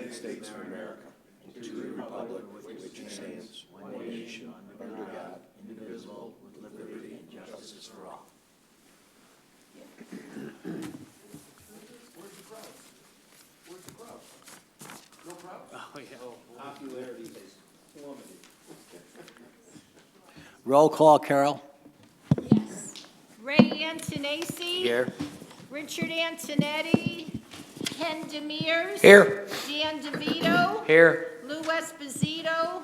United States of America and to the republic for which it stands, one nation, under God, indivisible, with liberty and justice for all. Where's the crowd? Where's the crowd? No crowd. Oh, yeah. Popularity is plummeted. Roll call, Carol. Yes. Ray Antonacci. Here. Richard Antonetti. Ken Demers. Here. Dan DeVito. Here. Lou Esposito.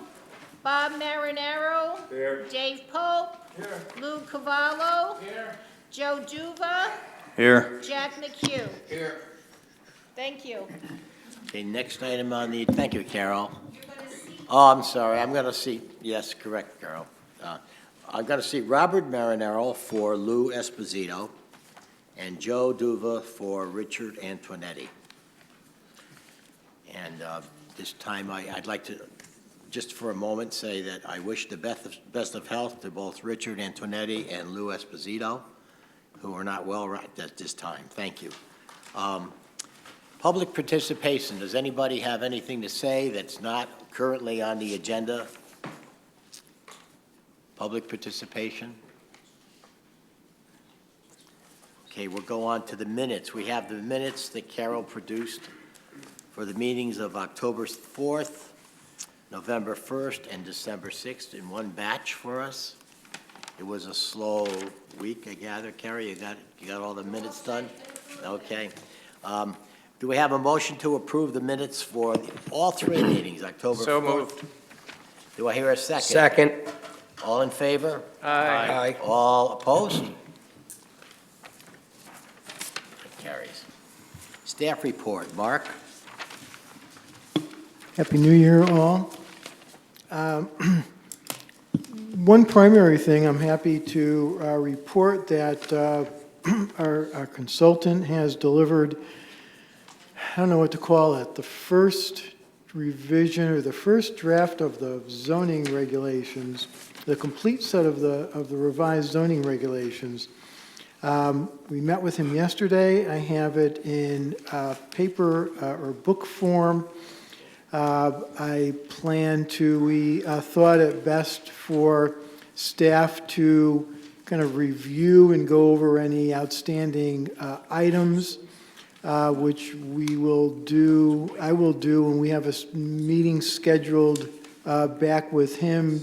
Bob Marinaro. Here. Dave Pope. Here. Lou Cavallo. Here. Joe Duva. Here. Jack McHugh. Here. Thank you. Okay, next item on the, thank you, Carol. Oh, I'm sorry, I'm going to see, yes, correct, Carol. I'm going to see Robert Marinaro for Lou Esposito and Joe Duva for Richard Antonetti. And this time I'd like to, just for a moment, say that I wish the best of health to both Richard Antonetti and Lou Esposito, who are not well right at this time. Thank you. Public participation. Does anybody have anything to say that's not currently on the agenda? Public participation? Okay, we'll go on to the minutes. We have the minutes that Carol produced for the meetings of October 4th, November 1st, and December 6th in one batch for us. It was a slow week, I gather. Carrie, you got all the minutes done? Okay. Do we have a motion to approve the minutes for all three meetings, October 4th? So moved. Do I hear a second? Second. All in favor? Aye. All opposed? It carries. Staff report. Mark? Happy New Year, all. One primary thing, I'm happy to report that our consultant has delivered, I don't know what to call it, the first revision or the first draft of the zoning regulations, the complete set of the revised zoning regulations. We met with him yesterday. I have it in paper or book form. We thought it best for staff to kind of review and go over any outstanding items, which I will do when we have a meeting scheduled back with him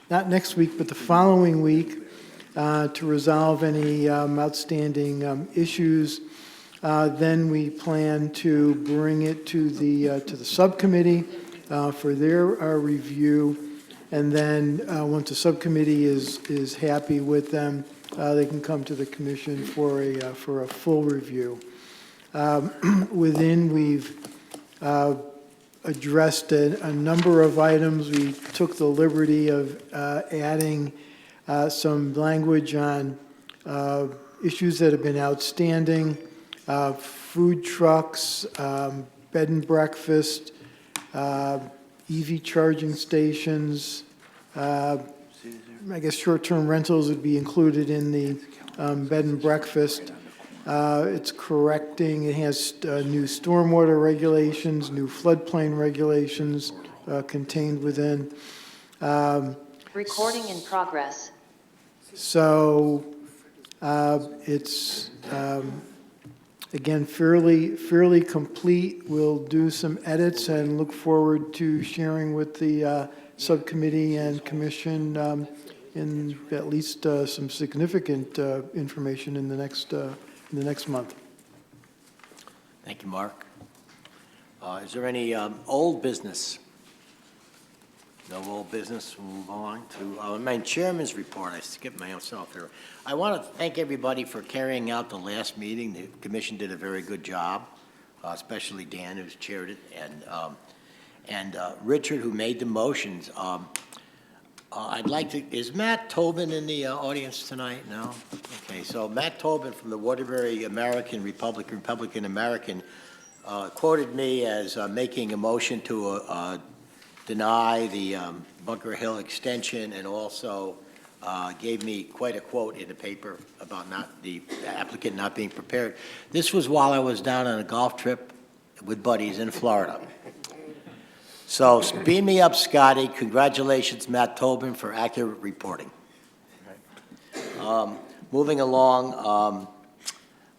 not next week, but the following week, to resolve any outstanding issues. Then we plan to bring it to the subcommittee for their review, and then once the subcommittee is happy with them, they can come to the commission for a full review. We've addressed a number of items. We took the liberty of adding some language on issues that have been outstanding. Food trucks, bed and breakfast, EV charging stations. I guess short-term rentals would be included in the bed and breakfast. It's correcting, it has new stormwater regulations, new floodplain regulations contained within. Recording in progress. So it's again, fairly complete. We'll do some edits and look forward to sharing with the subcommittee and commission in at least some significant information in the next month. Thank you, Mark. Is there any old business? No old business. We'll move on to my chairman's report. I skipped myself here. I want to thank everybody for carrying out the last meeting. The commission did a very good job, especially Dan, who's chaired it, and Richard, who made the motions. I'd like to, is Matt Tobin in the audience tonight? No? Okay, so Matt Tobin from the Waterbury Republican American, quoted me as making a motion to deny the Bunker Hill extension, and also gave me quite a quote in the paper about the applicant not being prepared. This was while I was down on a golf trip with buddies in Florida. So beam me up, Scotty. Congratulations, Matt Tobin, for accurate reporting. Moving along,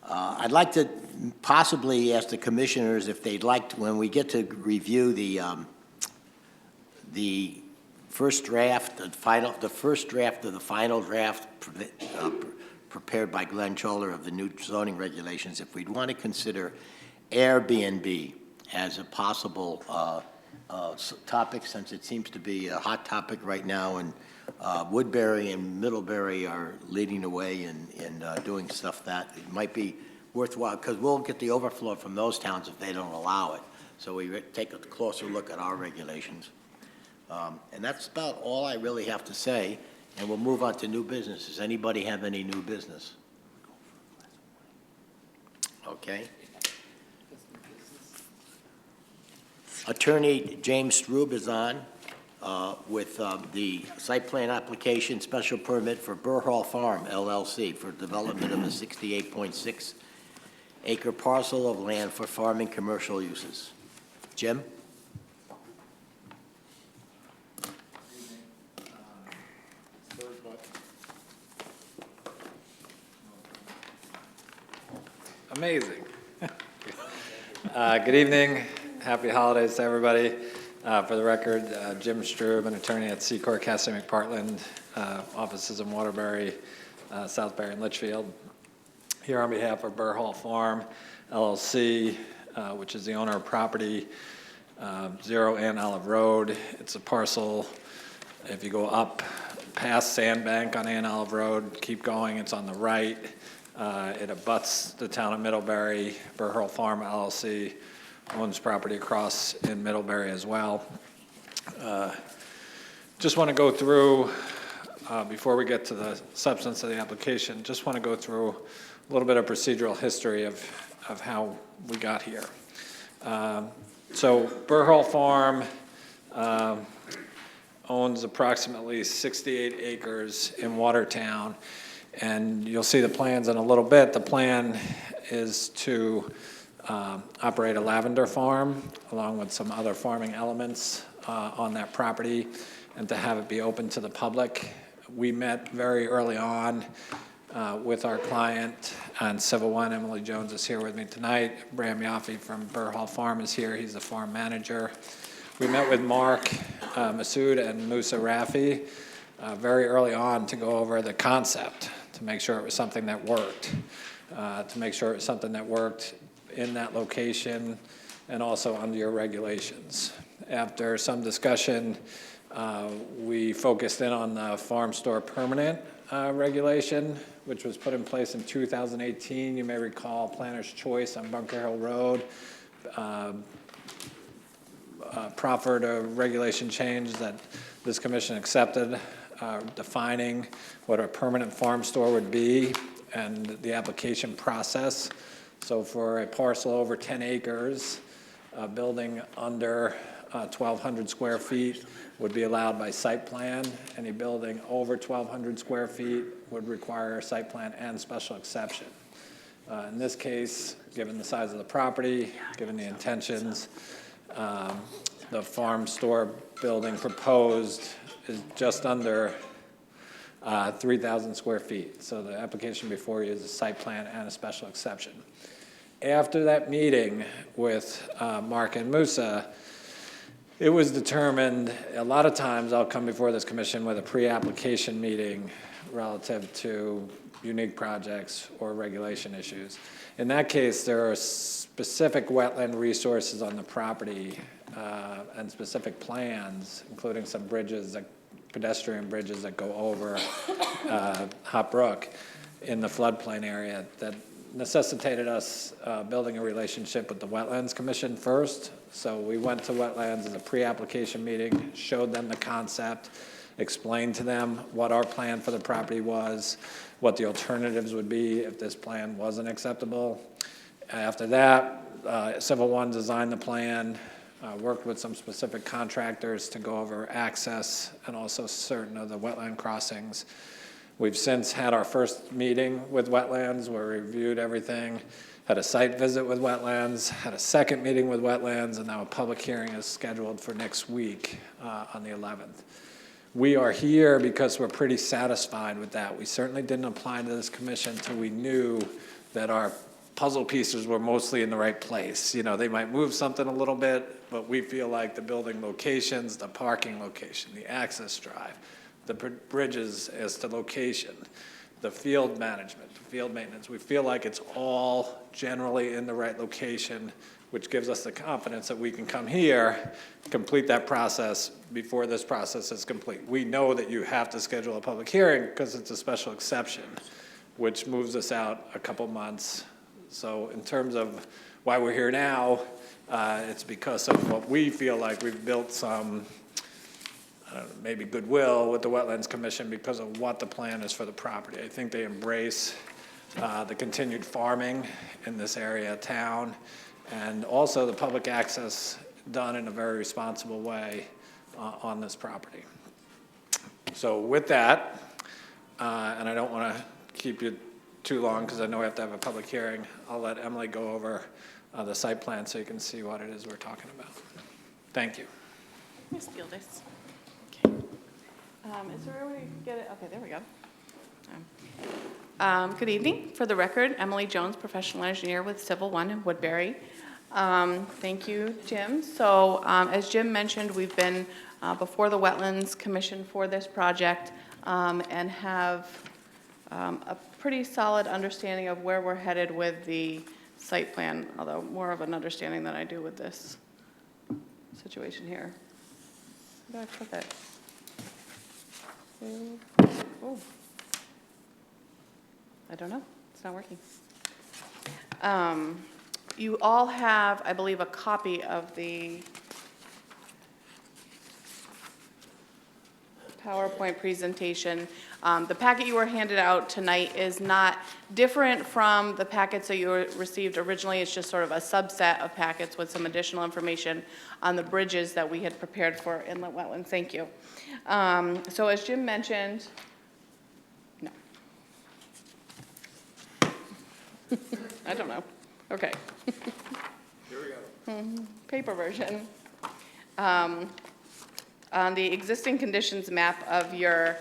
I'd like to possibly ask the commissioners if they'd like to, when we get to review the first draft, the first draft of the final draft prepared by Glenn Choler of the new zoning regulations, if we'd want to consider Airbnb as a possible topic, since it seems to be a hot topic right now, and Woodbury and Middlebury are leading the way in doing stuff that it might be worthwhile, because we'll get the overflow from those towns if they don't allow it. So we take a closer look at our regulations. And that's about all I really have to say, and we'll move on to new business. Does anybody have any new business? Okay. Attorney James Strube is on with the site plan application special permit for Burr Hall Farm LLC for development of a 68.6 acre parcel of land for farming commercial uses. Jim? Amazing. Good evening. Happy holidays to everybody. For the record, Jim Strube, an attorney at Secor, Cassidy McPartland, offices in Waterbury, Southbury, and Litchfield. Here on behalf of Burr Hall Farm LLC, which is the owner of property 0 Ann Olive Road. It's a parcel, if you go up past Sandbank on Ann Olive Road, keep going, it's on the right. It abuts the town of Middlebury. Burr Hall Farm LLC owns property across in Middlebury as well. Just want to go through, before we get to the substance of the application, just want to go through a little bit of procedural history of how we got here. So Burr Hall Farm owns approximately 68 acres in Watertown, and you'll see the plans in a little bit. The plan is to operate a lavender farm along with some other farming elements on that property, and to have it be open to the public. We met very early on with our client on Civil One. Emily Jones is here with me tonight. Bram Yaffe from Burr Hall Farm is here. He's the farm manager. We met with Mark Masood and Musa Rafi very early on to go over the concept, to make sure it was something that worked, in that location and also under your regulations. After some discussion, we focused in on the farm store permanent regulation, which was put in place in 2018. You may recall Planner's Choice on Bunker Hill Road proffered a regulation change that this commission accepted, defining what a permanent farm store would be and the application process. So for a parcel over 10 acres, a building under 1,200 square feet would be allowed by site plan. Any building over 1,200 square feet would require a site plan and special exception. In this case, given the size of the property, given the intentions, the farm store building proposed is just under 3,000 square feet. So the application before you is a site plan and a special exception. After that meeting with Mark and Musa, it was determined, a lot of times I'll come before this commission with a pre-application meeting relative to unique projects or regulation issues. In that case, there are specific wetland resources on the property and specific plans, including some bridges, pedestrian bridges that go over Hop Brook in the floodplain area, that necessitated us building a relationship with the Wetlands Commission first. So we went to Wetlands as a pre-application meeting, showed them the concept, explained to them what our plan for the property was, what the alternatives would be if this plan wasn't acceptable. After that, Civil One designed the plan, worked with some specific contractors to go over access and also certain of the wetland crossings. We've since had our first meeting with Wetlands where we reviewed everything, had a site visit with wetlands, had a second meeting with wetlands, and now a public hearing is scheduled for next week on the 11th. We are here because we're pretty satisfied with that. We certainly didn't apply to this commission until we knew that our puzzle pieces were mostly in the right place. You know, they might move something a little bit, but we feel like the building locations, the parking location, the access drive, the bridges as to location, the field management, the field maintenance, we feel like it's all generally in the right location, which gives us the confidence that we can come here, complete that process before this process is complete. We know that you have to schedule a public hearing because it's a special exception, which moves us out a couple months. So in terms of why we're here now, it's because of what we feel like we've built some, I don't know, maybe goodwill with the Wetlands Commission because of what the plan is for the property. I think they embrace the continued farming in this area of town, and also the public access done in a very responsible way on this property. So with that, and I don't want to keep you too long because I know we have to have a public hearing, I'll let Emily go over the site plan so you can see what it is we're talking about. Thank you. Let me steal this. Okay. Is there a way to get it? Okay, there we go. Good evening. For the record, Emily Jones, professional engineer with Civil One in Woodbury. Thank you, Jim. So as Jim mentioned, we've been before the Wetlands Commission for this project and have a pretty solid understanding of where we're headed with the site plan, although more of an understanding than I do with this situation here. Where do I put that? Oh. I don't know. It's not working. You all have, I believe, a copy of the PowerPoint presentation. The packet you were handed out tonight is not different from the packets that you received originally. It's just sort of a subset of packets with some additional information on the bridges that we had prepared for inlet wetlands. Thank you. So as Jim mentioned, no. I don't know. Okay. Here we go. Paper version. On the existing conditions map of your,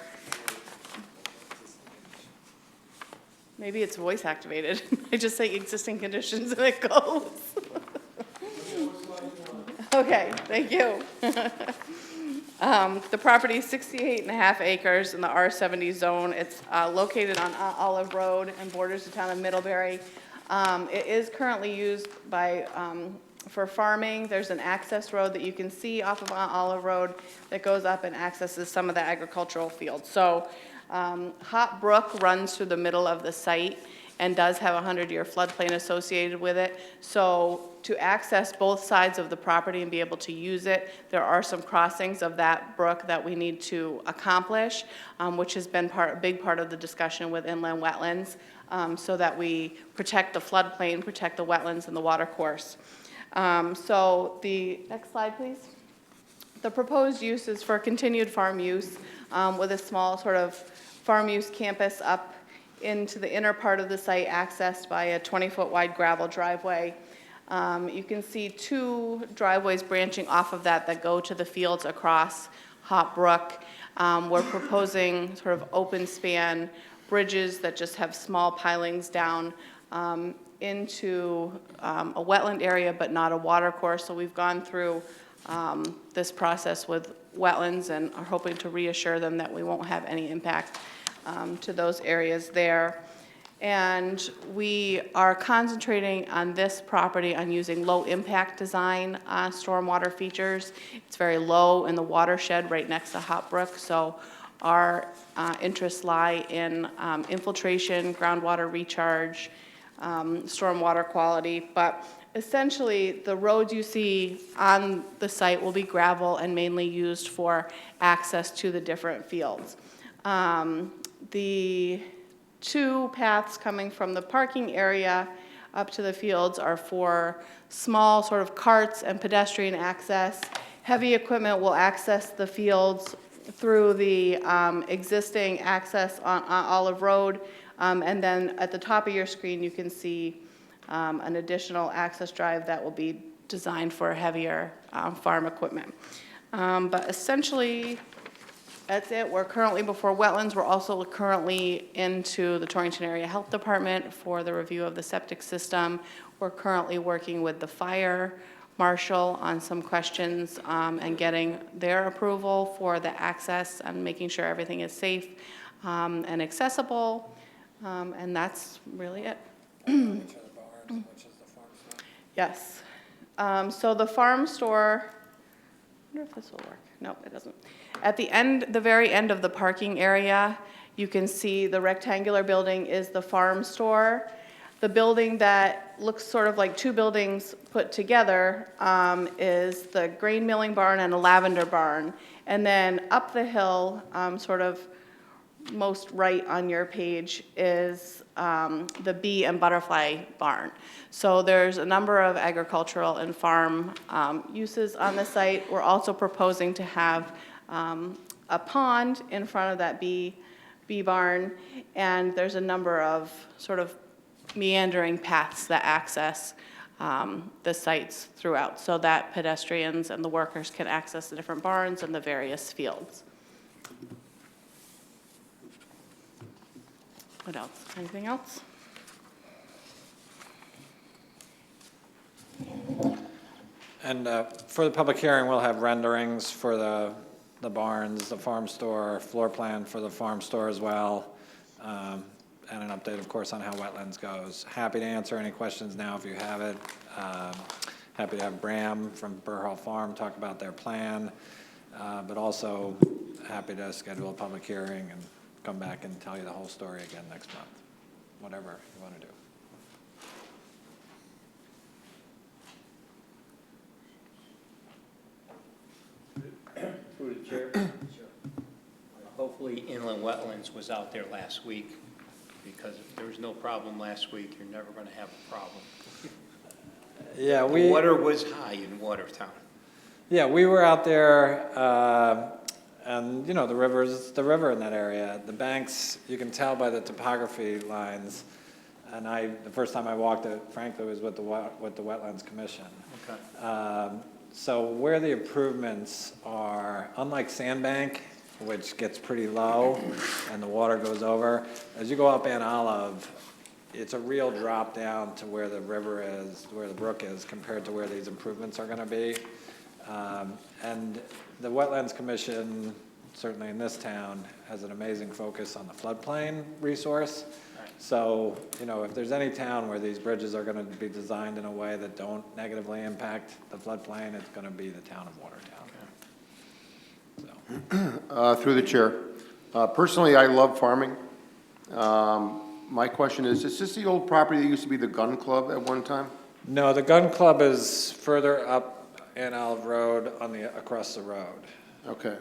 maybe it's voice activated. I just say existing conditions and it goes. Okay, thank you. The property is 68.5 acres in the R70 zone. It's located on Olive Road and borders the town of Middlebury. It is currently used by for farming. There's an access road that you can see off of Olive Road that goes up and accesses some of the agricultural fields. So Hot Brook runs through the middle of the site and does have a 100-year floodplain associated with it. So to access both sides of the property and be able to use it, there are some crossings of that brook that we need to accomplish, which has been a big part of the discussion with inland wetlands, so that we protect the floodplain, protect the wetlands and the water course. So the next slide, please. The proposed use is for continued farm use with a small sort of farm use campus up into the inner part of the site accessed by a 20-foot wide gravel driveway. You can see two driveways branching off of that go to the fields across Hot Brook. We're proposing sort of open span bridges that just have small pilings down into a wetland area, but not a water course. So we've gone through this process with wetlands and are hoping to reassure them that we won't have any impact to those areas there. And we are concentrating on this property on using low impact design stormwater features. It's very low in the watershed right next to Hot Brook. So our interests lie in infiltration, groundwater recharge, stormwater quality, but essentially the roads you see on the site will be gravel and mainly used for access to the different fields. The two paths coming from the parking area up to the fields are for small sort of carts and pedestrian access. Heavy equipment will access the fields through the existing access on Olive Road. And then at the top of your screen, you can see an additional access drive that will be designed for heavier farm equipment. But essentially, that's it. We're currently before wetlands. We're also currently into the Torrington Area Health Department for the review of the septic system. We're currently working with the fire marshal on some questions and getting their approval for the access and making sure everything is safe and accessible. And that's really it. Yes. So the farm store, I wonder if this will work. No, it doesn't. At the end, the very end of the parking area, you can see the rectangular building is the farm store. The building that looks sort of like two buildings put together is the grain milling barn and a lavender barn. And then up the hill, sort of most right on your page, is the bee and butterfly barn. So there's a number of agricultural and farm uses on the site. We're also proposing to have a pond in front of that bee barn, and there's a number of sort of meandering paths that access the sites throughout so that pedestrians and the workers can access the different barns and the various fields. What else? Anything else? And for the public hearing, we'll have renderings for the barns, the farm store, floor plan for the farm store as well, and an update, of course, on how wetlands goes. Happy to answer any questions now if you have it. Happy to have Bram from Burr Hall Farm talk about their plan, but also happy to schedule a public hearing and come back and tell you the whole story again next month, whatever you want to do. Through the chair. Hopefully inland wetlands was out there last week, because if there was no problem last week, you're never going to have a problem. Yeah, The water was high in Watertown. Yeah, we were out there, and you know, the river in that area. The banks, you can tell by the topography lines. And the first time I walked it, frankly, was with the Wetlands Commission. Okay. So where the improvements are, unlike Sandbank, which gets pretty low and the water goes over, as you go up Ann Olive, it's a real drop down to where the river is, where the brook is, compared to where these improvements are going to be. And the Wetlands Commission, certainly in this town, has an amazing focus on the floodplain resource. So, you know, if there's any town where these bridges are going to be designed in a way that don't negatively impact the floodplain, it's going to be the town of Watertown. So. Through the chair. Personally, I love farming. My question is this the old property that used to be the gun club at one time? No, the gun club is further up Ann Olive Road across the road. Okay.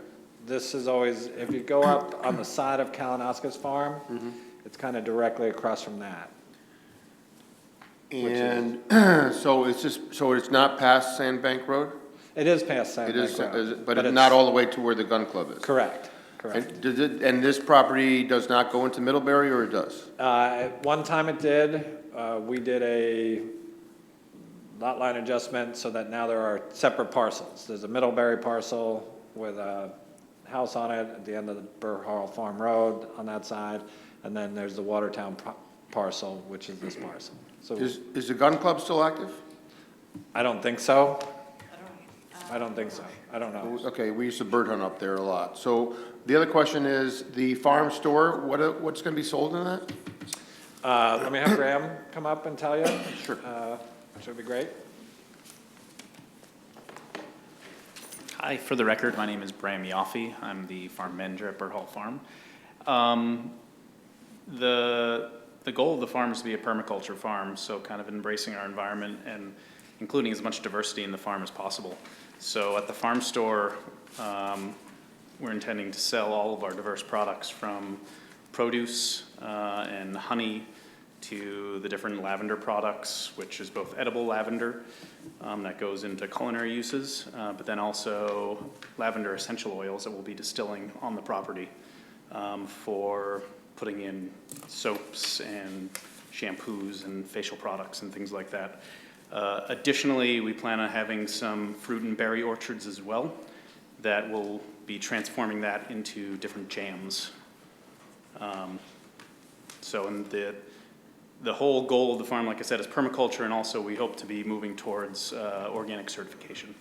This is always, if you go up on the side of Kalinowski's farm, it's kind of directly across from that. And so it's not past Sandbank Road? It is past Sandbank It is, Road. but it's not all the way to where the gun club is? Correct. And this property does not go into Middlebury, or it does? At one time it did. We did a lot line adjustment so that now there are separate parcels. There's a Middlebury parcel with a house on it at the end of the Burr Hall Farm Road on that side. And then there's the Watertown parcel, which is this parcel. So Is the gun club still active? I don't think so. I don't think so. I don't know. Okay, we used to bird hunt up there a lot. So the other question is, the farm store, what's going to be sold in that? Let me have Graham come up and tell you. Sure. Which would be great. Hi, for the record, my name is Bram Yoffe. I'm the farm manager at Burr Hall Farm. The goal of the farm is to be a permaculture farm, so kind of embracing our environment and including as much diversity in the farm as possible. So at the farm store, we're intending to sell all of our diverse products, from produce and honey to the different lavender products, which is both edible lavender that goes into culinary uses, but then also lavender essential oils that we'll be distilling on the property for putting in soaps and shampoos and facial products and things like that. Additionally, we plan on having some fruit and berry orchards as well that will be transforming that into different jams. So in the whole goal of the farm, like I said, is permaculture, and also we hope to be moving towards organic certification.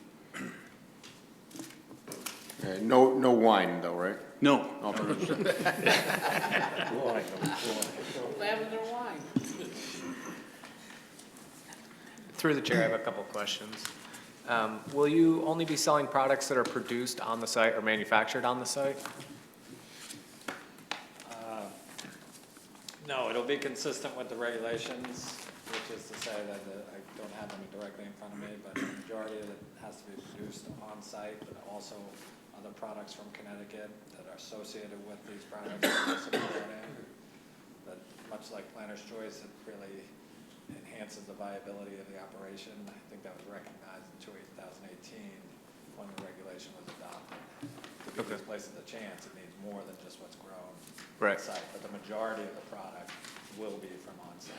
No wine though, right? No. Lavender wine. Through the chair, I have a couple questions. Will you only be selling products that are produced on the site or manufactured on the site? No, it'll be consistent with the regulations, which is to say that I don't have them directly in front of me, but the majority of it has to be produced on-site, but also other products from Connecticut that are associated with these products are also brought in. But much like Planner's Choice, it really enhances the viability of the operation. I think that was recognized in 2018 when the regulation was adopted. To give these places a chance, it needs more than just what's grown Right. on-site, but the majority of the product will be from on-site.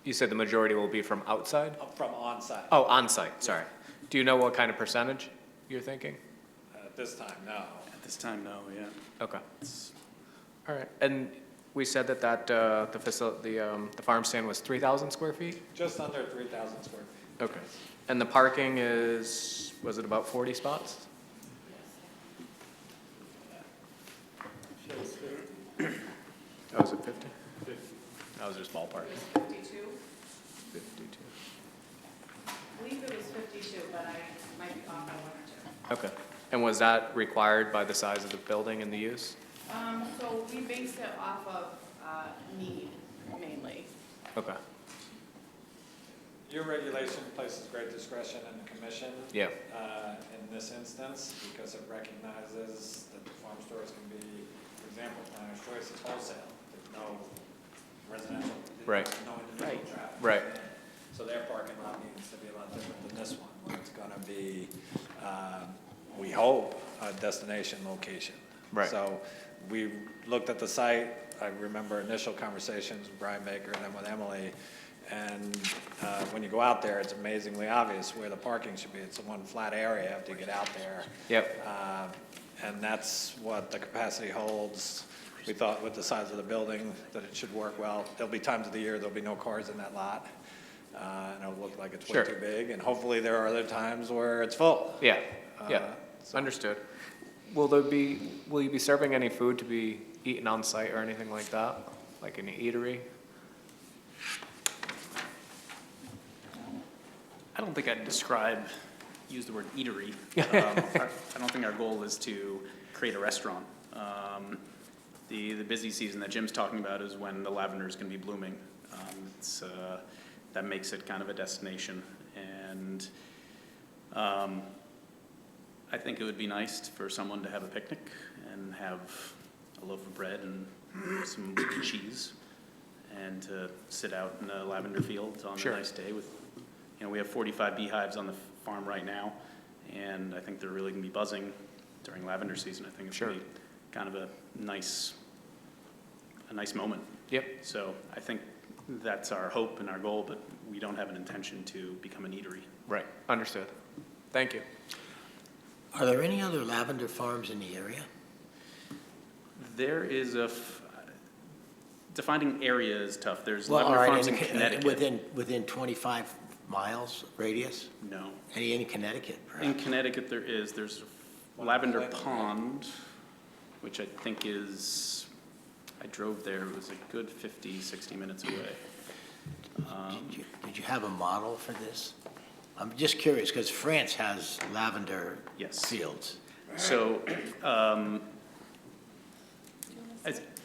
You said the majority will be from outside? From on-site. Oh, on-site, sorry. Do you know what kind of percentage you're thinking? At this time, no. At this time, no, yeah. Okay. All right. And we said that the farm stand was 3,000 square feet? Just under 3,000 square feet. Okay. And the parking was it about 40 spots? Oh, was it 50? That was just ballpark. 52? 52. I believe it was 52, but I might be off by 1 or 2. Okay. And was that required by the size of the building and the use? So we based it off of need mainly. Okay. Your regulation places great discretion in the commission. Yeah. In this instance, because it recognizes that the farm stores can be, for example, Planner's Choice is wholesale. There's no residential. Right. No individual traffic. Right. So their parking lot needs to be a lot different than this one, where it's gonna be, we hope, a destination location. Right. So we looked at the site. I remember initial conversations with Brian Baker and then with Emily. And when you go out there, it's amazingly obvious where the parking should be. It's the one flat area after you get out there. Yep. And that's what the capacity holds. We thought with the size of the building that it should work well. There'll be times of the year there'll be no cars in that lot. And it'll look like it's way Sure. too big. And hopefully there are other times where it's full. Yeah. Yeah. Understood. Will you be serving any food to be eaten on site or anything like that? Like an eatery? I don't think I'd use the word eatery. I don't think our goal is to create a restaurant. The busy season that Jim's talking about is when the lavender is going to be blooming. That makes it kind of a destination. And I think it would be nice for someone to have a picnic and have a loaf of bread and some cheese and to sit out in a lavender field on Sure. a nice day with, we have 45 beehives on the farm right now, and I think they're really gonna be buzzing during lavender season. I think it's gonna be kind of a nice moment. Yep. So I think that's our hope and our goal, but we don't have an intention to become an eatery. Right. Understood. Thank you. Are there any other lavender farms in the area? There is defining area is tough. There's Well, all lavender right, farms in and Connecticut. within 25 miles radius? No. Any in Connecticut, In perhaps? Connecticut, there's Lavender Pond, which I think is, I drove there, it was a good 50, 60 minutes away. Did you have a model for this? I'm just curious, because France has lavender Yes. fields. So,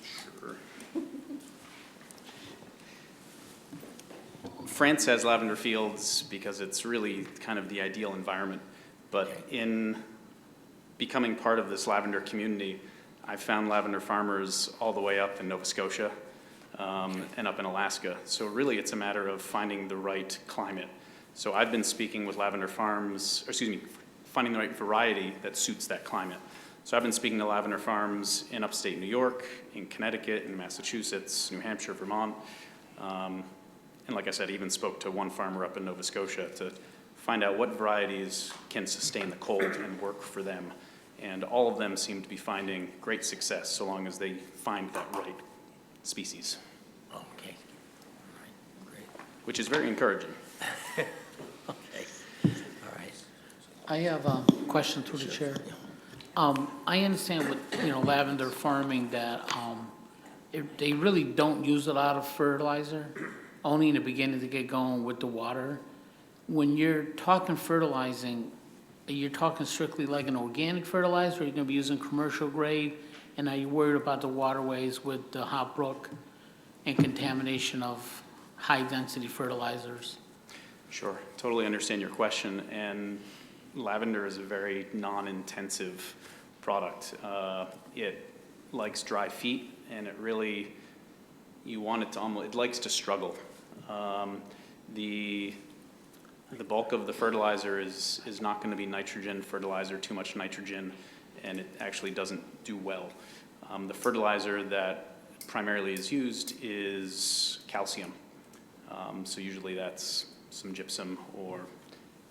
sure. France has lavender fields because it's really kind of the ideal environment. But in becoming part of this lavender community, I found lavender farmers all the way up in Nova Scotia and up in Alaska. So really it's a matter of finding the right climate. So I've been speaking with lavender farms, finding the right variety that suits that climate. So I've been speaking to lavender farms in upstate New York, in Connecticut, in Massachusetts, New Hampshire, Vermont. And like I said, even spoke to one farmer up in Nova Scotia to find out what varieties can sustain the cold and work for them. And all of them seem to be finding great success so long as they find that right species, Okay. All right, great. which is very encouraging. Okay, all right. I have a question through the chair. I understand with, lavender farming that, they really don't use a lot of fertilizer, only in the beginning to get going with the water. When you're talking fertilizing, you're talking strictly like an organic fertilizer, or you're gonna be using commercial grade? And are you worried about the waterways with the Hot Brook and contamination of high-density fertilizers? Sure, totally understand your question, and lavender is a very non-intensive product. It likes dry feet, and it really, you want it to it likes to struggle. The bulk of the fertilizer is not going to be nitrogen fertilizer, too much nitrogen, and it actually doesn't do well. The fertilizer that primarily is used is calcium. So usually that's some gypsum, or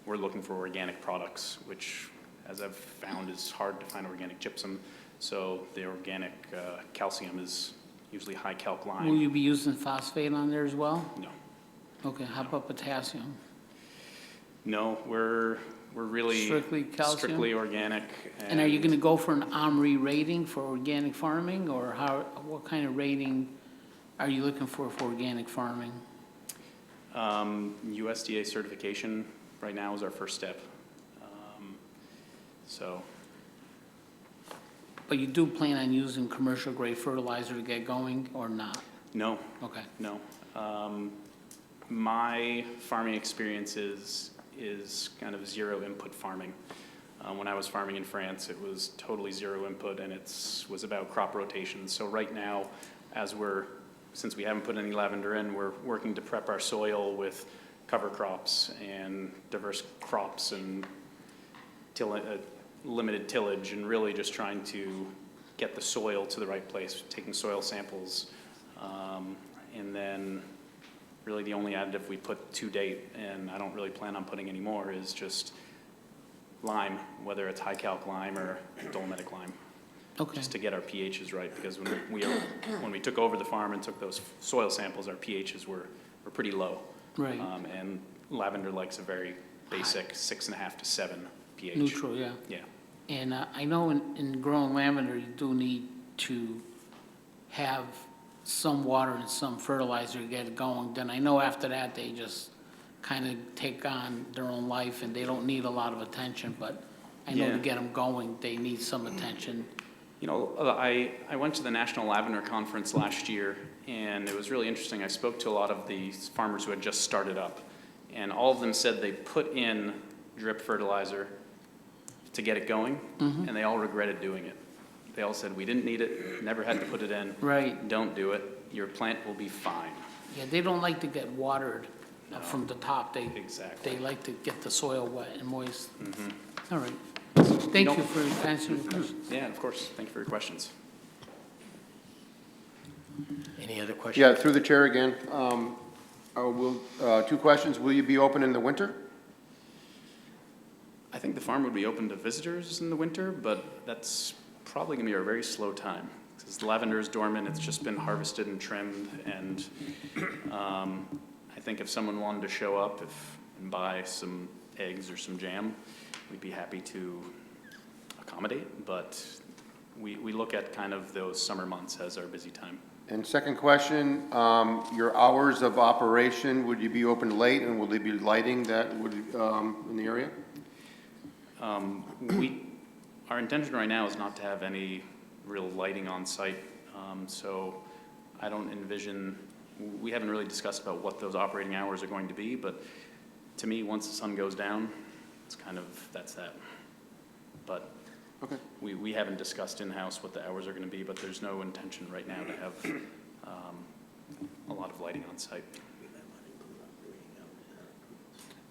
we're looking for organic products, which, as I've found, is hard to find organic gypsum. So the organic calcium is usually high calc lime. Will you be using phosphate on there as well? No. Okay, how about potassium? No, we're really Strictly calcium? strictly organic. And are you gonna go for an OMRI rating for organic farming, or what kind of rating are you looking for organic farming? USDA certification right now is our first step. So, But you do plan on using commercial grade fertilizer to get going, or not? no, Okay. no. My farming experience is kind of zero input farming. When I was farming in France, it was totally zero input, and was about crop rotation. So right now, since we haven't put any lavender in, we're working to prep our soil with cover crops and diverse crops and limited tillage, and really just trying to get the soil to the right place, taking soil samples. And then really the only additive we put to date, and I don't really plan on putting any more, is just lime, whether it's high calc lime or dolomitic lime. Okay. Just to get our pHs right, because when we took over the farm and took those soil samples, our pHs were pretty low. Right. And lavender likes a very basic 6.5 to 7 pH. Neutral, yeah. Yeah. And I know in growing lavender, you do need to have some water and some fertilizer to get it going. Then I know after that, they just kind of take on their own life, and they don't need a lot of attention, but I know to Yeah. get them going, they need some attention. You know, I went to the National Lavender Conference last year, and it was really interesting. I spoke to a lot of the farmers who had just started up, and all of them said they put in drip fertilizer to get it going, and they all regretted doing it. They all said, we didn't need it, never had to put it in. Right. Don't do it. Your plant will be fine. Yeah, they don't like to get watered from the top. Exactly. They like to get the soil wet and moist. Mm-hmm. All right. Thank you for answering the question. Yeah, of course. Thank you for your questions. Any other questions? Yeah, through the chair again. Two questions. Will you be open in the winter? I think the farm would be open to visitors in the winter, but that's probably going to be a very slow time. Because the lavender is dormant, it's just been harvested and trimmed, and I think if someone wanted to show up and buy some eggs or some jam, we'd be happy to accommodate, but we look at kind of those summer months as our busy time. And second question, your hours of operation, would you be open late, and will there be lighting that would, in the area? Our intention right now is not to have any real lighting on site, so I don't envision, we haven't really discussed about what those operating hours are going to be, but to me, once the sun goes down, it's kind of, that's that. But Okay. we haven't discussed in-house what the hours are going to be, but there's no intention right now to have a lot of lighting on site.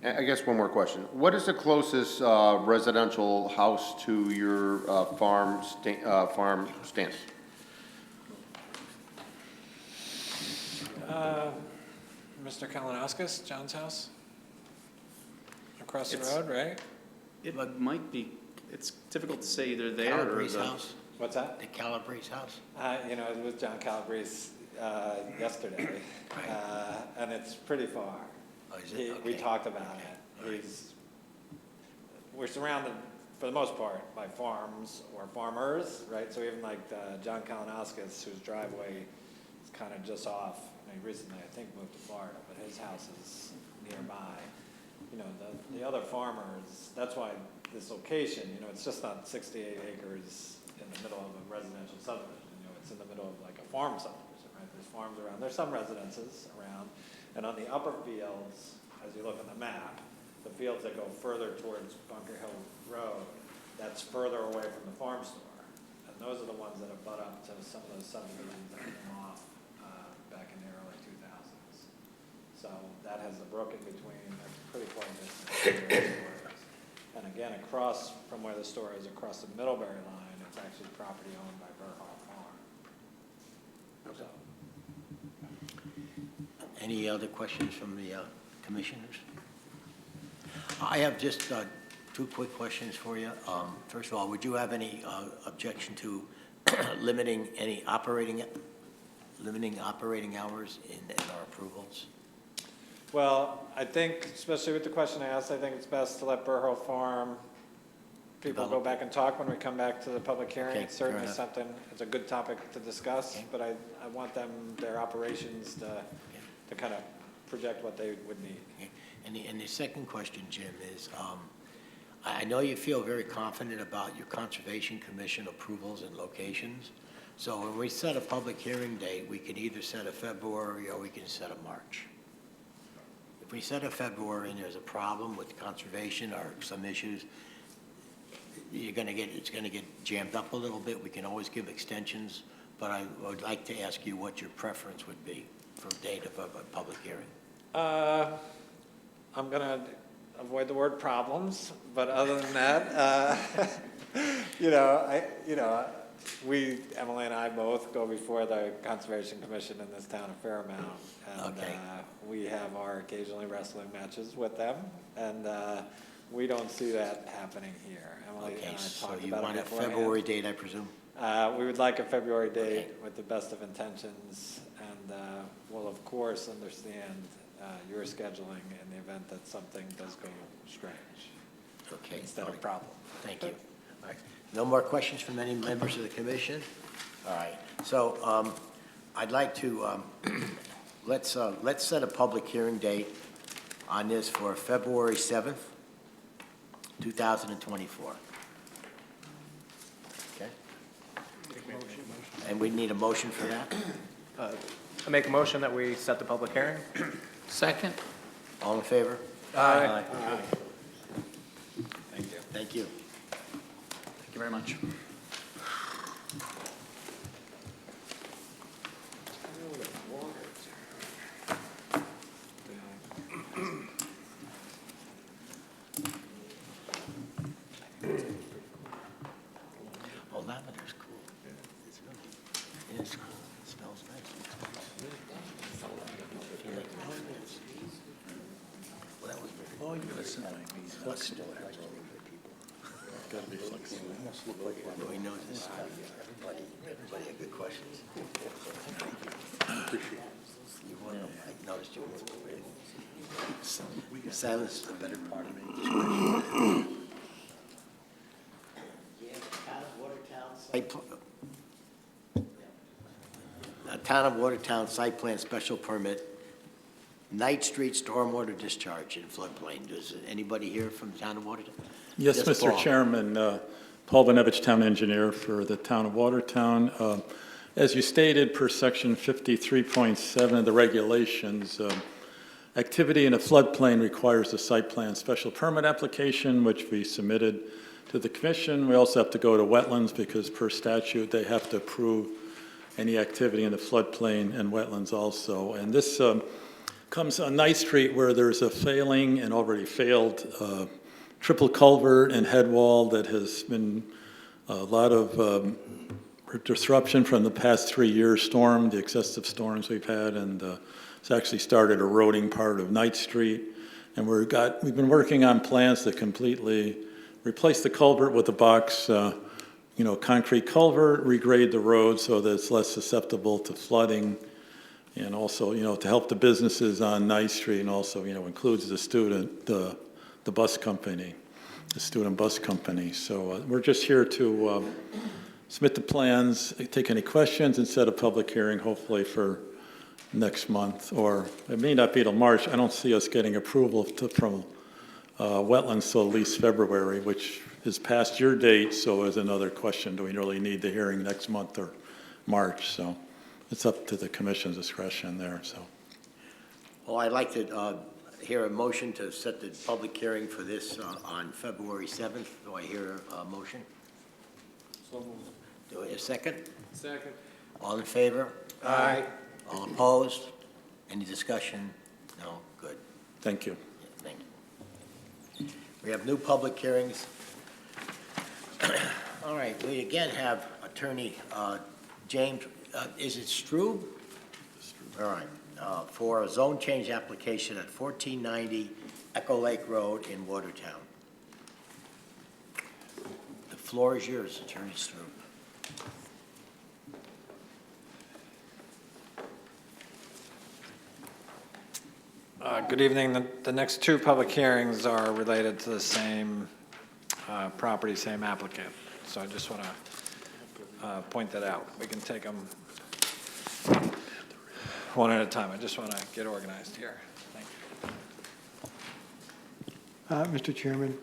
I guess one more question. What is the closest residential house to your farm stance? Mr. Kalinowskis, John's house? Across the It's- road, right? It might be, it's difficult to say either there or Calabrese the. house? What's that? The Calabrese house? You know, it was John Calabrese yesterday, and it's pretty far. Oh, is it? We Okay. talked about it. We're surrounded, for the most part, by farms or farmers, right? So even like John Kalinowskis, whose driveway is kind of just off, he recently, I think, moved to Florida, but his house is nearby. You know, the other farmers, that's why this location, you know, it's just not 68 acres in the middle of a residential subdivision. You know, it's in the middle of like a farm subdivision, right? There's farms around, there's some residences around, and on the upper fields, as you look on the map, the fields that go further towards Bunker Hill Road, that's further away from the farm store. And those are the ones that have butt up to some of those subdivisions that came off back in the early 2000s. So that has the brook in between, that's pretty far distance from where the store is. And again, across from where the store is, across the Middlebury line, it's actually property owned by Burhall Farm. So, Any other questions from the commissioners? I have just two quick questions for you. First of all, would you have any objection to limiting operating hours in our approvals? well, I think, especially with the question I asked, I think it's best to let Burhall Farm people go back and talk when we come back to the public hearing. Okay, It's certainly fair enough. something, it's a good topic to discuss, Okay. but I want them, their operations to kind of project what they would need. Okay. And the second question, Jim, is I know you feel very confident about your Conservation Commission approvals and locations. So when we set a public hearing date, we can either set a February or we can set a March. If we set a February and there's a problem with conservation or some issues, it's gonna get jammed up a little bit. We can always give extensions, but I would like to ask you what your preference would be for date of a public hearing. I'm gonna avoid the word problems, but other than that, Emily and I both go before the Conservation Commission in this town a fair amount. And Okay. we have our occasionally wrestling matches with them, and we don't see that happening here. Emily Okay, and I so talked you about want it a beforehand. February date, I presume? We would like a February date Okay. with the best of intentions, and we'll of course understand your scheduling in the event that something does go strange Okay. instead all of right. problem. Thank you. All right. No more questions from any members of the commission? All right. So I'd like to, let's set a public hearing date on this for February 7th, 2024. Okay? And we need a motion for that? I make a motion that we set the public hearing. Second? All in favor? Aye. Thank you. Thank you. Thank you very much. Oh, lavender's cool. It's really, it is cool. It smells nice. Feel like lavender. Well, that was very. Oh, you listen. Flexible. Gotta be flexible. He knows his stuff. Everybody had good questions. You want to, I noticed you were. Silence is the better part of me. Town of Watertown site plan special permit, Knight Street stormwater discharge in floodplain. Does anybody here from the town of Watertown? Yes, Yes, Mr. Paul. Chairman, Paul Benevich, Town Engineer for the Town of Watertown. As you stated, per Section 53.7 of the regulations, activity in a floodplain requires a site plan special permit application, which we submitted to the commission. We also have to go to wetlands because per statute, they have to approve any activity in the floodplain and wetlands also. And this comes on Ninth Street where there's a failing and already failed triple culvert and head wall that has been a lot of disruption from the past 3-year storm, the excessive storms we've had, and it's actually started eroding part of Ninth Street. And we've been working on plans to completely replace the culvert with a box, concrete culvert, regrade the road so that it's less susceptible to flooding, and also, to help the businesses on Ninth Street, and also, includes the bus company, the student bus company. So we're just here to submit the plans, take any questions, and set a public hearing, hopefully for next month, or it may not be till March. I don't see us getting approval from wetlands till at least February, which is past your date, so is another question. Do we really need the hearing next month or March? So it's up to the commission's discretion there, so. Well, I'd like to hear a motion to set the public hearing for this on February 7th. Do I hear a motion? Do I hear a second? Second. All in favor? Aye. All opposed? Any discussion? No? Good. Thank you. Thank you. We have new public hearings. All right, we again have Attorney James, is it Strube? All right, for a zone change application at 1490 Echo Lake Road in Watertown. The floor is yours, Attorney Strube. Good evening. The next two public hearings are related to the same property, same applicant. So I just want to point that out. We can take them one at a time. I just want to get organized here. Thank you. Mr. Chairman,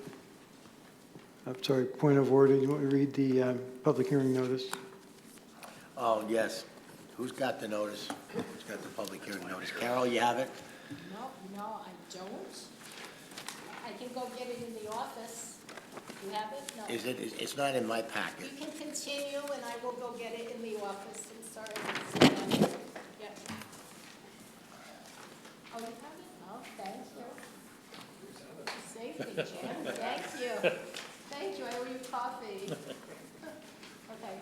I'm sorry, point of order. You want me to read the public hearing notice? Oh, yes. Who's got the notice? Who's got the public hearing notice? Carol, you have it? No, I don't. I can go get it in the office. You have it? No. Is it, it's not in my packet. You can continue, and I will go get it in the office. I'm sorry. Yeah. Oh, you have it? Oh, thank you. Safety, Jim. Thank you. Thank you. I owe you coffee. Okay.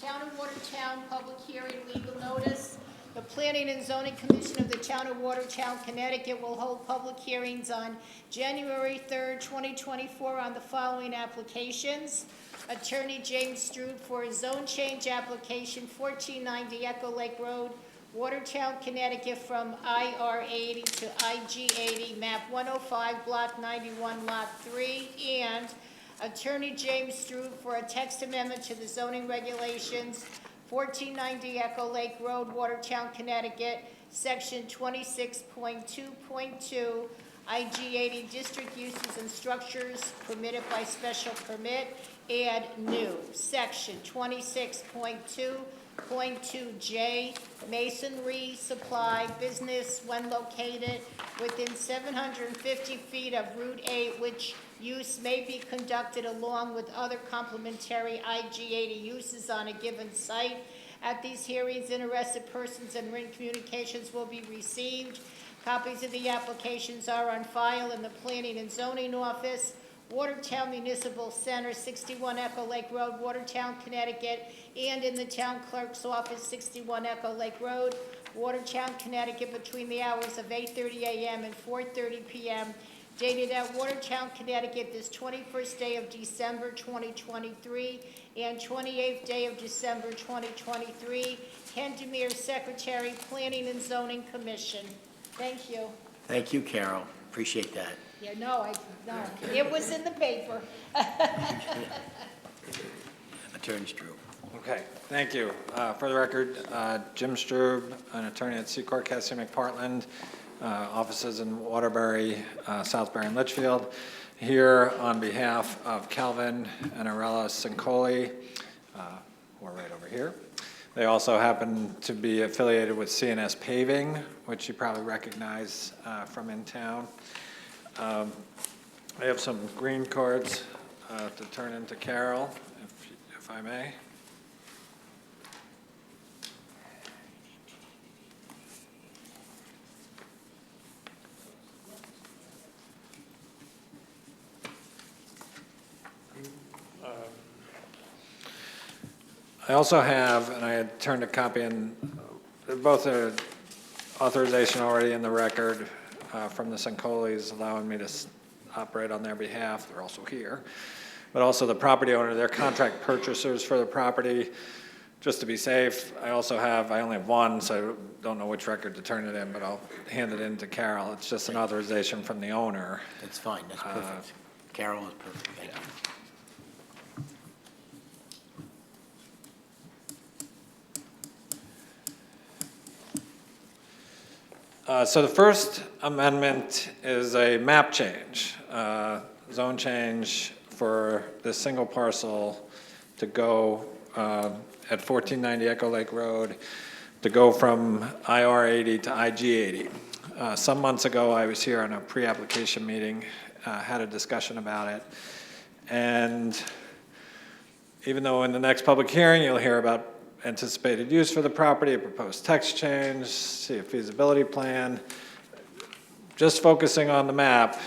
Town of Watertown, public hearing, legal notice. The Planning and Zoning Commission of the Town of Watertown, Connecticut will hold public hearings on January 3rd, 2024 on the following applications. Attorney James Strube for a zone change application, 1490 Echo Lake Road, Watertown, Connecticut, from IR 80 to IG 80, map 105, block 91, lot 3, and Attorney James Strube for a text amendment to the zoning regulations, 1490 Echo Lake Road, Watertown, Connecticut, section 26.2.2, IG 80 district uses and structures permitted by special permit, add new, section 26.2.2J, masonry supply business when located within 750 feet of Route 8, which use may be conducted along with other complementary IG 80 uses on a given site. At these hearings, interested persons and written communications will be received. Copies of the applications are on file in the Planning and Zoning Office, Watertown Municipal Center, 61 Echo Lake Road, Watertown, Connecticut, and in the Town Clerk's Office, 61 Echo Lake Road, Watertown, Connecticut, between the hours of 8:30 a.m. and 4:30 p.m., dated at Watertown, Connecticut, this 21st day of December 2023 and 28th day of December 2023. Ken Demir, Secretary, Planning and Zoning Commission. Thank you. Thank you, Carol. Appreciate that. Yeah, no, it was in the paper. Attorney Strube. Okay, thank you. For the record, Jim Strube, an attorney at Secor, Cassie McPartland, offices in Waterbury, Southbury, and Litchfield, here on behalf of Calvin and Arella Sincoli, who are right over here. They also happen to be affiliated with CNS Paving, which you probably recognize from in town. I have some green cards to turn into Carol, if I may. I also have, and I had turned a copy in, both a authorization already in the record from the Sencolis allowing me to operate on their behalf. They're also here. But also the property owner, they're contract purchasers for the property. Just to be safe, I only have one, so I don't know which record to turn it in, but I'll hand it in to Carol. It's just an authorization from the owner. That's fine, that's perfect. Carol is perfect, thank you. So the first amendment is a map change, zone change for this single parcel to go at 1490 Echo Lake Road, to go from IR 80 to IG 80. Some months ago, I was here on a pre-application meeting, had a discussion about it, and even though in the next public hearing, you'll hear about anticipated use for the property, a proposed text change, see a feasibility plan. Just focusing on the map,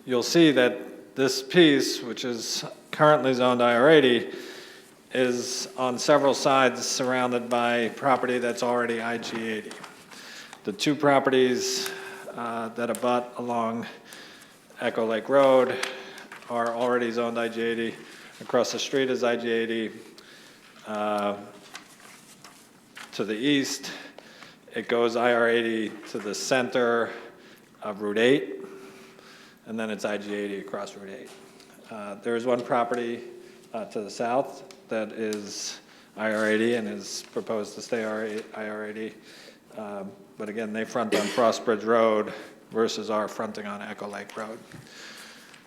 you'll see that this piece, which is currently zoned IR80, is on several sides surrounded by property that's already IG80. The two properties that abut along Echo Lake Road are already zoned IG80. Across the street is IG80. To the east, it goes IR80 to the center of Route 8, and then it's IG80 across Route 8. There is one property to the south that is IR80 and is proposed to stay IR80. But again, they front on Frostbridge Road versus our fronting on Echo Lake Road.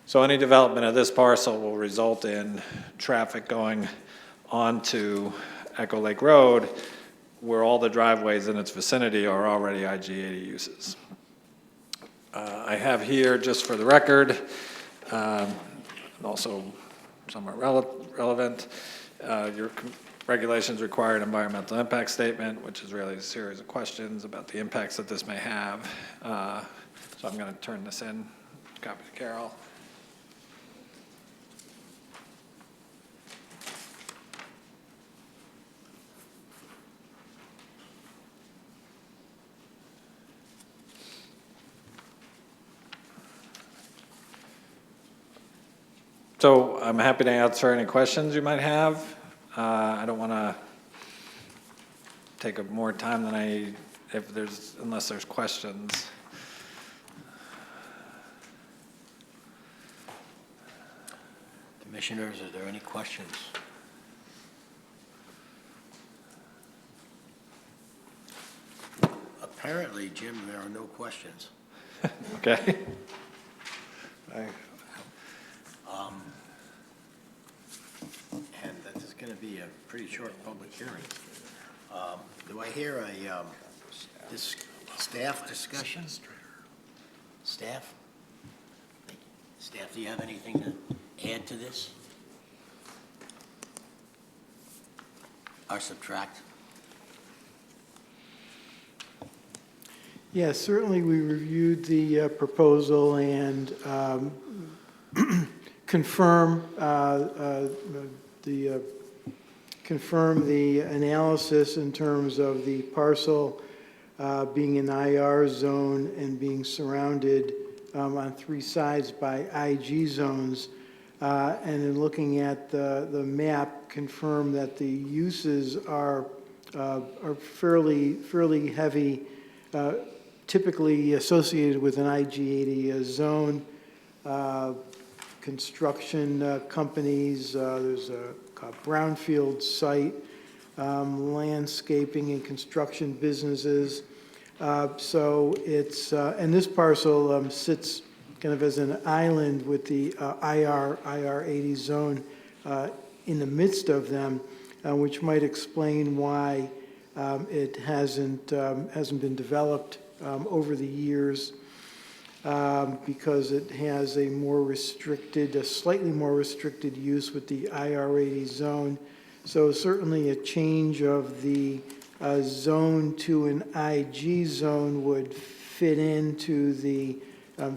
So any development of this parcel will result in traffic going onto Echo Lake Road, where all the driveways in its vicinity are already IG80 uses. I have here, just for the record, and also somewhat relevant, your regulations require an environmental impact statement, which is really a series of questions about the impacts that this may have. So I'm going to turn this in, copy to Carol. So I'm happy to answer any questions you might have. I don't want to take up more time than unless there's questions. Commissioners, are there any questions? Apparently, Jim, there are no questions. Okay. And this is going to be a pretty short public hearing. Do I hear a staff discussion? Staff? Staff, do you have anything to add to this? Or subtract? Yes, certainly we reviewed the proposal and confirm the analysis in terms of the parcel being an IR zone and being surrounded on three sides by IG zones. And in looking at the map, confirm that the uses are fairly heavy, typically associated with an IG80 zone. Construction companies, there's a brownfield site, landscaping and construction businesses. So it's, and this parcel sits kind of as an island with the IR80 zone in the midst of them, which might explain why it hasn't been developed over the years, because it has a slightly more restricted use with the IR80 zone. So certainly a change of the zone to an IG zone would fit into the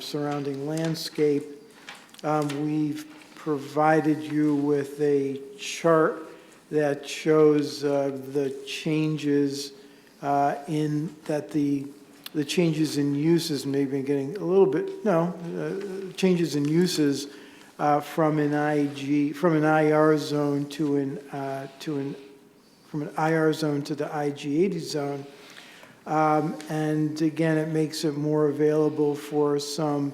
surrounding landscape. We've provided you with a chart that shows the changes in that the changes in uses may be getting a little bit, changes in uses from an IR zone from an IR zone to the IG80 zone. And again, it makes it more available for some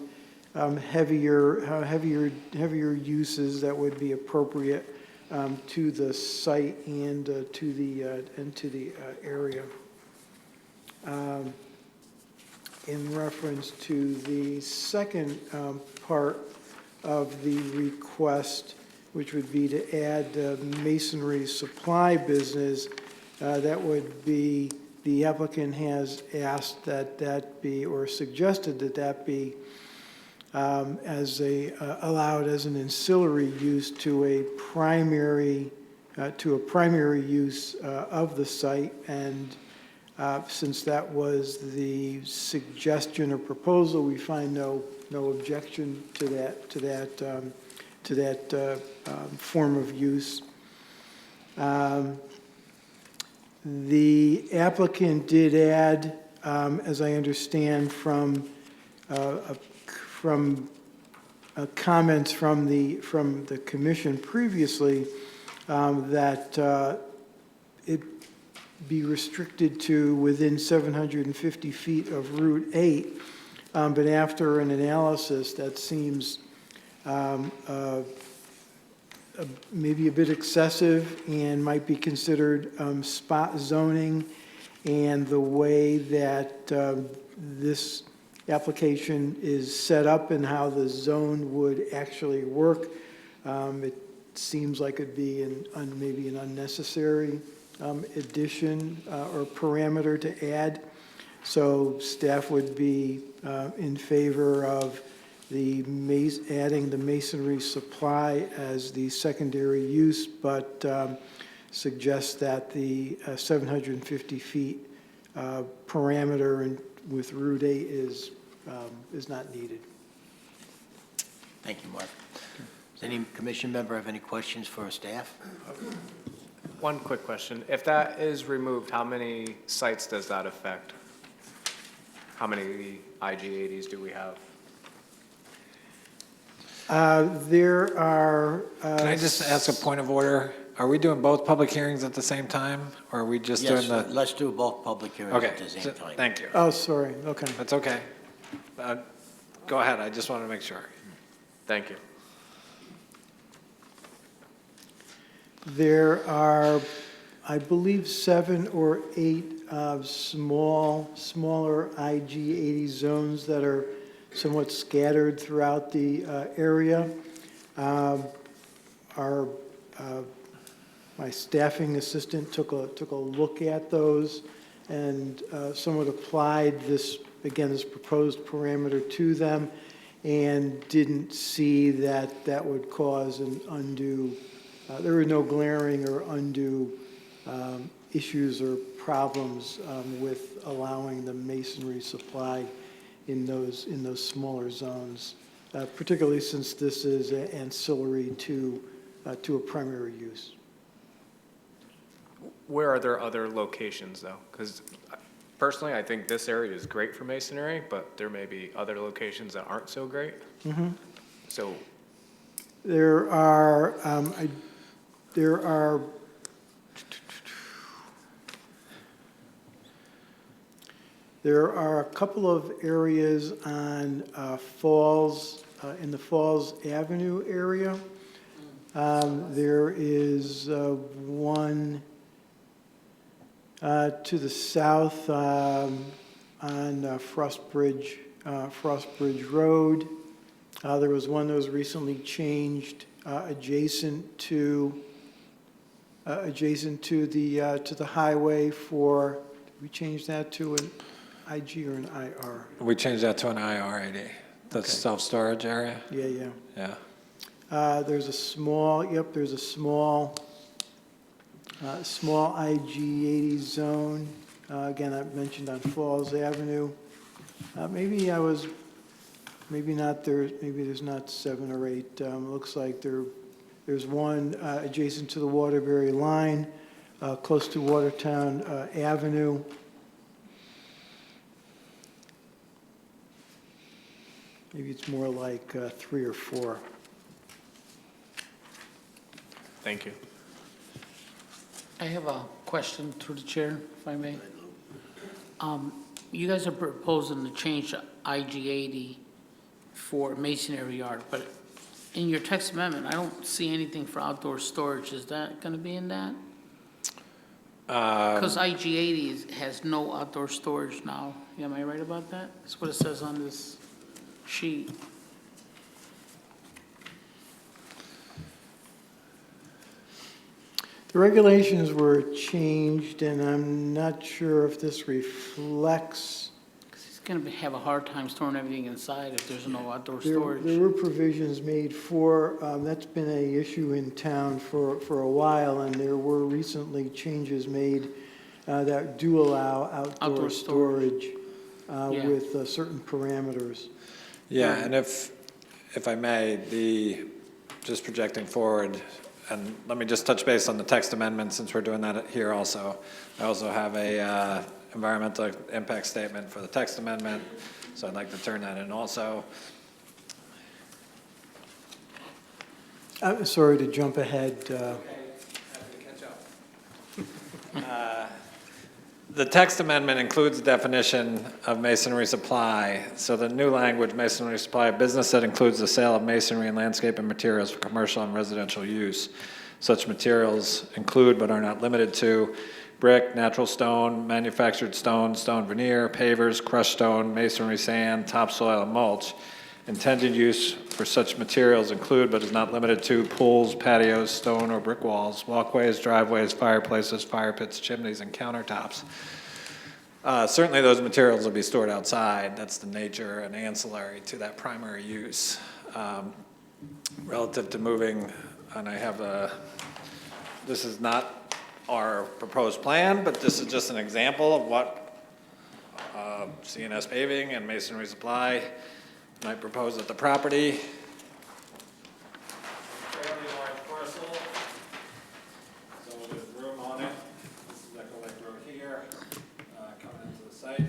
heavier uses that would be appropriate to the site and to the area. In reference to the second part of the request, which would be to add masonry supply business, that would be, the applicant has asked that be, or suggested that be allowed as an ancillary use to a primary use of the site. And since that was the suggestion or proposal, we find no objection to that form of use. The applicant did add, as I understand from comments from the commission previously, that it be restricted to within 750 feet of Route 8, but after an analysis, that seems maybe a bit excessive and might be considered spot zoning, and the way that this application is set up and how the zone would actually work, it seems like it'd be maybe an unnecessary addition or parameter to add. So staff would be in favor of adding the masonry supply as the secondary use, but suggests that the 750 feet parameter with Route 8 is not needed. Thank you, Mark. Does any commission member have any questions for staff? One quick question. If that is removed, how many sites does that affect? How many IG80s do we have? There are... Can I just ask a point of order? Are we doing both public hearings at the same time, or are we just doing Yes, the? let's do both public hearings Okay, at the same time. thank you. Oh, sorry, okay. That's okay. Go ahead, I just wanted to make sure. Thank you. There are, I believe, 7 or 8 smaller IG80 zones that are somewhat scattered throughout the area. My staffing assistant took a look at those and somewhat applied this proposed parameter to them, and didn't see that would cause an undue, there were no glaring or undue issues or problems with allowing the masonry supply in those smaller zones, particularly since this is ancillary to a primary use. Where are there other locations, though? Because personally, I think this area is great for masonry, but there may be other locations that aren't so great. Mm-hmm. So There are a couple of areas on in the Falls Avenue area. There is one to the south on Frostbridge Road. There was one that was recently changed adjacent to the highway for. Did we change that to an IG or an IR? We changed that to an IR80, the Okay. self-storage area? Yeah. Yeah. There's a small IG80 zone. Again, I mentioned on Falls Avenue. Maybe I was maybe not there, maybe there's not 7 or 8. Looks like there's one adjacent to the Waterbury line, close to Watertown Avenue. Maybe it's more like 3 or 4. Thank you. I have a question through the chair, if I may. You guys are proposing to change IG-80 for masonry yard, but in your text amendment, I don't see anything for outdoor storage. Is that going to be in that? Because IG-80 has no outdoor storage now. Am I right about that? That's what it says on this sheet. The regulations were changed, and I'm not sure if this reflects. Because he's going to have a hard time storing everything inside if there's no outdoor There storage. were provisions made for, that's been an issue in town for a while, and there were recently changes made that do allow outdoor Outdoor storage. storage with certain parameters. Yeah, and if I may, just projecting forward, and let me just touch base on the text amendment since we're doing that here also. I also have a environmental impact statement for the text amendment, so I'd like to turn that in also. I'm sorry to jump ahead. The text amendment includes a definition of masonry supply. So the new language, masonry supply, a business that includes the sale of masonry and landscaping materials for commercial and residential use. Such materials include but are not limited to brick, natural stone, manufactured stone, stone veneer, pavers, crushed stone, masonry sand, topsoil, and mulch. Intended use for such materials include but is not limited to pools, patios, stone or brick walls, walkways, driveways, fireplaces, fire pits, chimneys, and countertops. Certainly those materials will be stored outside. That's the nature and ancillary to that primary use. Relative to moving, and I have this is not our proposed plan, but this is just an example of what CNS paving and masonry supply might propose at the property. Fairly large parcel, so there's room on it. This is Echo Lake Road here, coming into the site.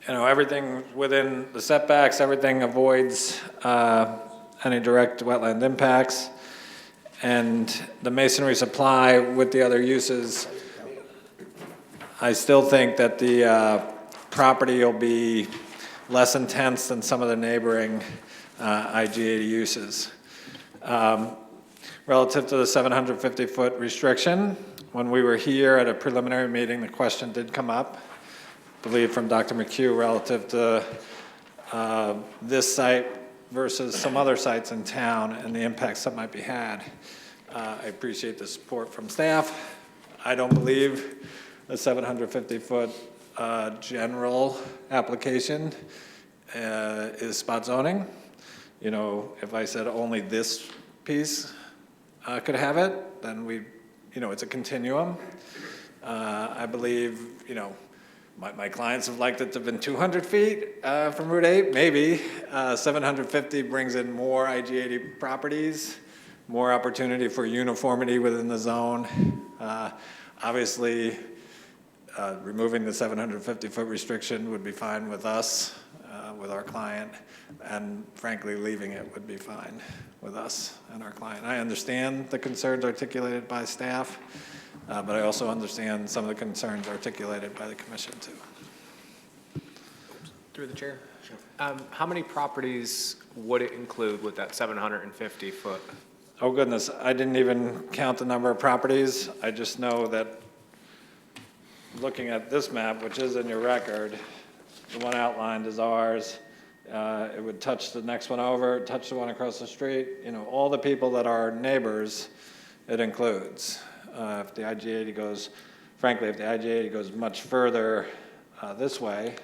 You know, everything within the setbacks, everything avoids any direct wetland impacts. And the masonry supply with the other uses, I still think that the property will be less intense than some of the neighboring IG-80 uses. Relative to the 750-foot restriction, when we were here at a preliminary meeting, the question did come up, I believe from Dr. McHugh, relative to this site versus some other sites in town and the impacts that might be had. I appreciate the support from staff. I don't believe the 750-foot general application is spot zoning. You know, if I said only this piece could have it, then it's a continuum. I believe, my clients have liked it to have been 200 feet from Route 8, maybe. 750 brings in more IG-80 properties, more opportunity for uniformity within the zone. Obviously, removing the 750-foot restriction would be fine with us, with our client, and frankly, leaving it would be fine with us and our client. I understand the concerns articulated by staff, but I also understand some of the concerns articulated by the commission too. Through the chair. How many properties would it include with that 750-foot? Oh goodness, I didn't even count the number of properties. I just know that looking at this map, which is in your record, the one outlined is ours. It would touch the next one over, touch the one across the street. All the people that are neighbors, it includes. If the IG-80 goes, frankly, if the IG-80 goes much further this way,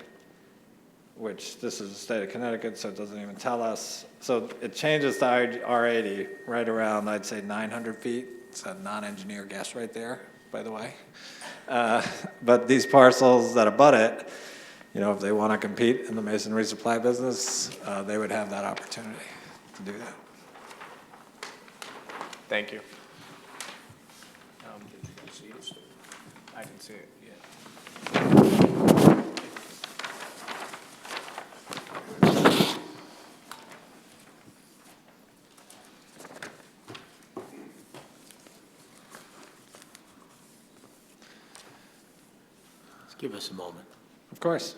which this is the state of Connecticut, so it doesn't even tell us. So it changes to R80 right around, I'd say 900 feet. It's a non-engineer guess right there, by the way. But these parcels that abut it, you know, if they want to compete in the masonry supply business, they would have that opportunity to do that. Thank you. I can see it, yeah. Just give us a moment. Of course.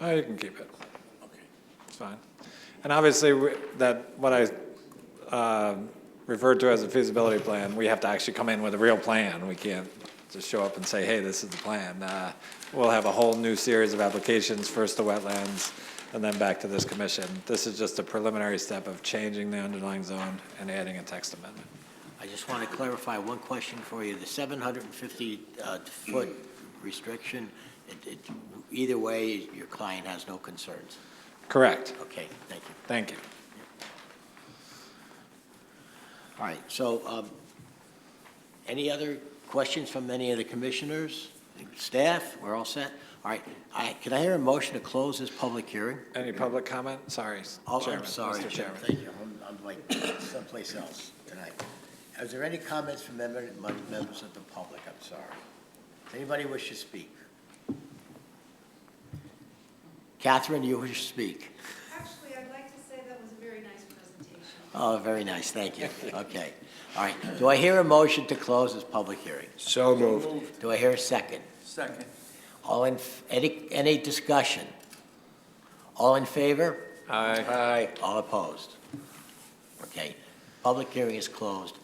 Oh, you can keep it. Okay. It's fine. And obviously, what I referred to as a feasibility plan, we have to actually come in with a real plan. We can't just show up and say, hey, this is the plan. We'll have a whole new series of applications, first to wetlands, and then back to this commission. This is just a preliminary step of changing the underlying zone and adding a text amendment. I just want to clarify one question for you. The 750-foot restriction, either way, your client has no concerns. Correct. Okay, thank you. Thank you. All right, so any other questions from any of the commissioners, staff? We're all set? All right, can I hear a motion to close this public hearing? Any public comment? Sorry, Oh, Chairman. I'm sorry, Mr. Chairman. Thank you. I'm like someplace else tonight. Is there any comments from members of the public? I'm sorry. Does anybody wish to speak? Catherine, do you wish to speak? Actually, I'd like to say that was a very nice presentation. Oh, very nice, thank you. Okay. All right, do I hear a motion to close this public hearing? So moved. Do I hear a second? Second. Any discussion? All in favor? Aye. All opposed? Okay, public hearing is closed.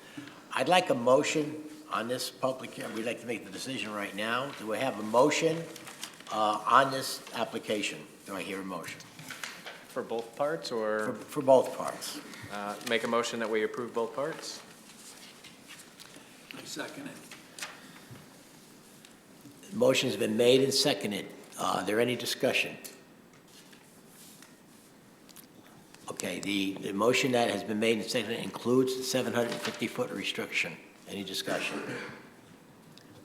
I'd like a motion on this public hearing. We'd like to make the decision right now. Do we have a motion on this application? Do I hear a motion? For both parts, or For both parts. make a motion that we approve both parts? I second it. The motion's been made and seconded. Are there any discussion? Okay, the motion that has been made and seconded includes the 750-foot restriction. Any discussion?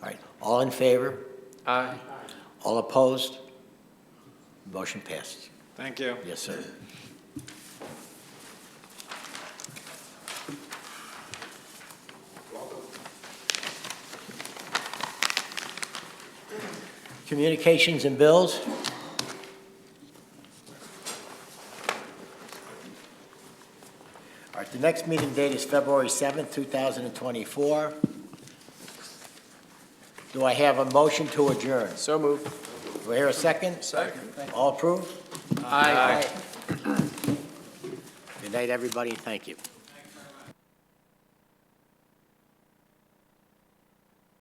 All right, all in favor? Aye. All opposed? Motion passes. Thank you. Yes, sir. Communications and bills? All right, the next meeting date is February 7th, 2024. Do I have a motion to adjourn? So moved. Do I hear a second? Second. All approved? Aye. Good night, everybody, thank you.